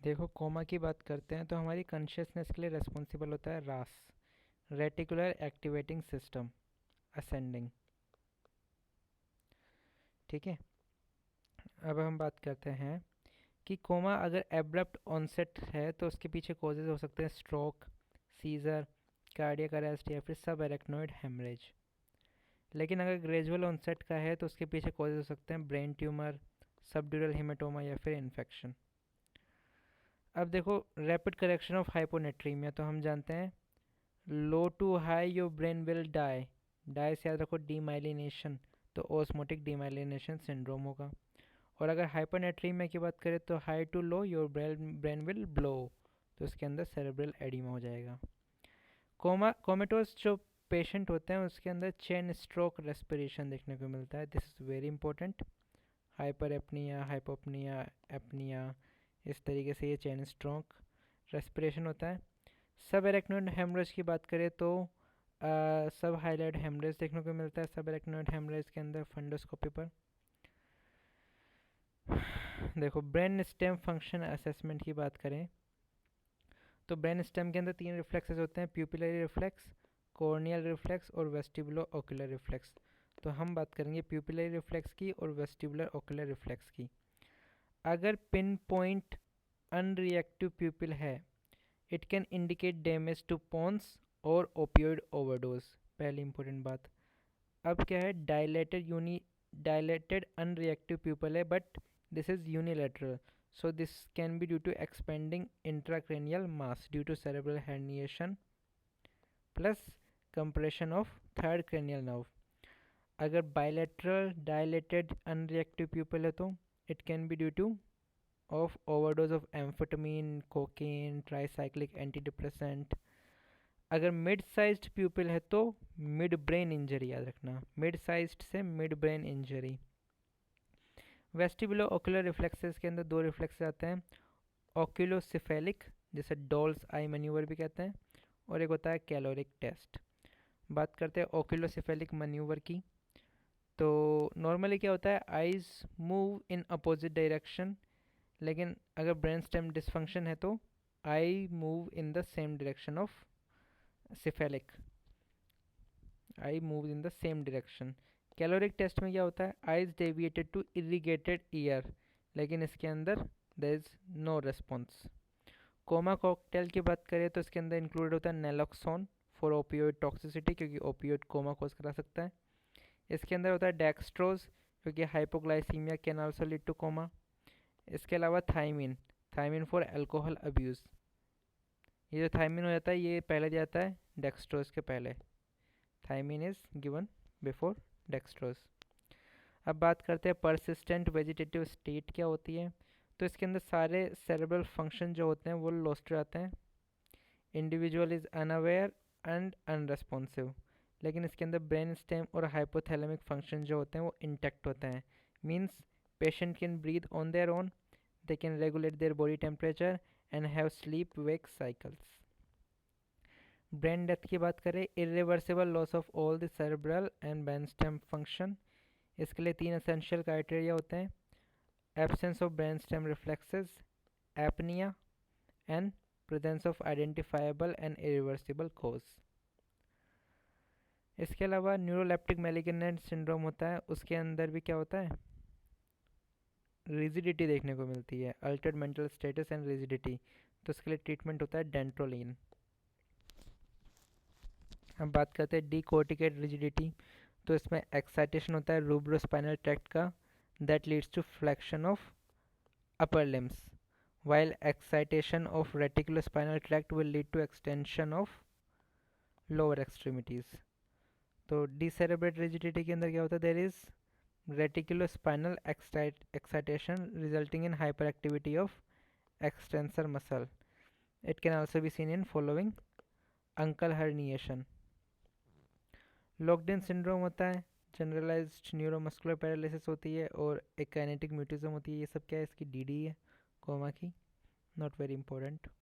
देखो कोमा की बात करते हैं तो हमारी कॉन्शियसनेस के लिए रिस्पॉन्सिबल होता है रास, रेटिकुलर एक्टिवेटिंग सिस्टम, असेंडिंग। ठीक है। अब हम बात करते हैं कि कोमा अगर एब्रप्ट ऑनसेट है तो उसके पीछे कॉजेज हो सकते हैं स्ट्रोक, सीजर, कार्डियक अरेस्ट या फिर सब एरेक्नोइड हेमरेज। लेकिन अगर ग्रेजुअल ऑनसेट का है तो उसके पीछे कॉजेज हो सकते हैं ब्रेन ट्यूमर, सबड्यूरल हेमेटोमा या फिर इन्फेक्शन। अब देखो रैपिड करेक्शन ऑफ हाइपोनेट्रीमिया तो हम जानते हैं low to high your brain will die. Die से याद रखो डीमाइलिनेशन, तो ओस्मोटिक डीमाइलिनेशन सिंड्रोम होगा। और अगर हाइपरनेट्रीमिया की बात करें तो high to low your brain will blow, तो उसके अंदर सेरेब्रल एडिमा हो जाएगा। कोमेटोस जो पेशेंट होते हैं उसके अंदर चेन स्ट्रोक रेस्पिरेशन देखने को मिलता है। This is very important. Hyper apnoea, hypopnoea, apnoea, इस तरीके से ये चेन स्ट्रोक रेस्पिरेशन होता है। सब एरेक्नोइड हेमरेज की बात करें तो सब हाईलाइट हेमरेज देखने को मिलता है सब एरेक्नोइड हेमरेज के अंदर फंडोस्कोपी पर। देखो ब्रेन स्टेम फंक्शन असेसमेंट की बात करें तो ब्रेन स्टेम के अंदर 3 रिफ्लेक्सेस होते हैं, प्यूपिलरी रिफ्लेक्स, कॉर्नियल रिफ्लेक्स और वेस्टिबुलो ओकुलर रिफ्लेक्स। तो हम बात करेंगे प्यूपिलरी रिफ्लेक्स की और वेस्टिबुलर ओकुलर रिफ्लेक्स की। अगर पिन पॉइंट अनरिएक्टिव प्यूपिल है, it can indicate damage to pons और ओपियोइड ओवरडोज। पहली इंपॉर्टेंट बात। अब क्या है, डायलेटेड अनरिएक्टिव प्यूपल है but this is unilateral, so this can be due to expanding intracranial mass due to cerebral herniation plus compression of third cranial nerve. अगर bilateral dilated unreactive pupil है तो it can be due to of overdose of amphetamine, cocaine, tricyclic antidepressant. अगर mid sized pupil है तो mid brain injury, याद रखना mid sized से mid brain injury. Vestibulo ocular reflexes के अंदर 2 रिफ्लेक्सेस आते हैं, ओक्यूलोसिफेलिक जिसे डॉल्स आई मैन्यूवर भी कहते हैं, और एक होता है कैलोरिक टेस्ट। बात करते हैं ओक्यूलोसिफेलिक मैन्यूवर की। तो नॉर्मली क्या होता है, eyes move in opposite direction, लेकिन अगर ब्रेन स्टेम डिसफंक्शन है तो eye move in the same direction of cephalic, eye move in the same direction. Caloric test में क्या होता है, eyes deviated to irrigated ear, लेकिन इसके अंदर there is no response. Coma cocktail की बात करें तो इसके अंदर इंक्लूडेड होता है नेलोक्सोन फॉर ओपियोइड टॉक्सिसिटी, क्योंकि ओपियोइड कोमा कोज करा सकता है। इसके अंदर होता है डेक्सट्रोज, क्योंकि hypoglycaemia can also lead two comma. इसके अलावा thymine, thymine for alcohol abuse. ये जो थाइमिन हो जाता है ये पहले दिया जाता है डेक्सट्रोज के पहले, thymine is given before dextrose. अब बात करते हैं परसिस्टेंट वेजिटेटिव स्टेट क्या होती है। तो इसके अंदर सारे सेरेब्रल फंक्शन जो होते हैं वो लॉस्ट हो जाते हैं। Individual is unaware and unresponsive, लेकिन इसके अंदर ब्रेन स्टेम और हाइपोथैलेमिक फंक्शन जो होते हैं वो इंटैक्ट होते हैं। Means patient can breathe on their own, they can regulate their body temperature and have sleep wake cycles. Brain death की बात करें, irreversible loss of all the cerebral and brain stem function. इसके लिए 3 essential criteria होते हैं, absence of brain stem reflexes, apnoea and presence of identifiable and irreversible cause. इसके अलावा neuroleptic malignant syndrome होता है, उसके अंदर भी क्या होता है, रिजिडिटी देखने को मिलती है, Altered mental status and rigidity. तो इसके लिए ट्रीटमेंट होता है डेंट्रोलिन। हम बात करते हैं डीकोर्टिकेट रिजिडिटी, तो इसमें एक्साइटेशन होता है रूब्रोस्पाइनल ट्रैक्ट का, that leads to flexion of upper limbs, while excitation of reticulospinal tract will lead to extension of lower extremities. तो डिसेरेब्रेट रिजिडिटी के अंदर क्या होता है, there is reticulospinal excitation resulting in hyperactivity of extensor muscle. It can also be seen in following ankle herniation. Locked in syndrome होता है, generalised neuromuscular paralysis होती है और एक काइनेटिक म्यूटिज्म होती है। ये सब क्या है, इसकी डीडी है कोमा की, नॉट वेरी इंपॉर्टेंट।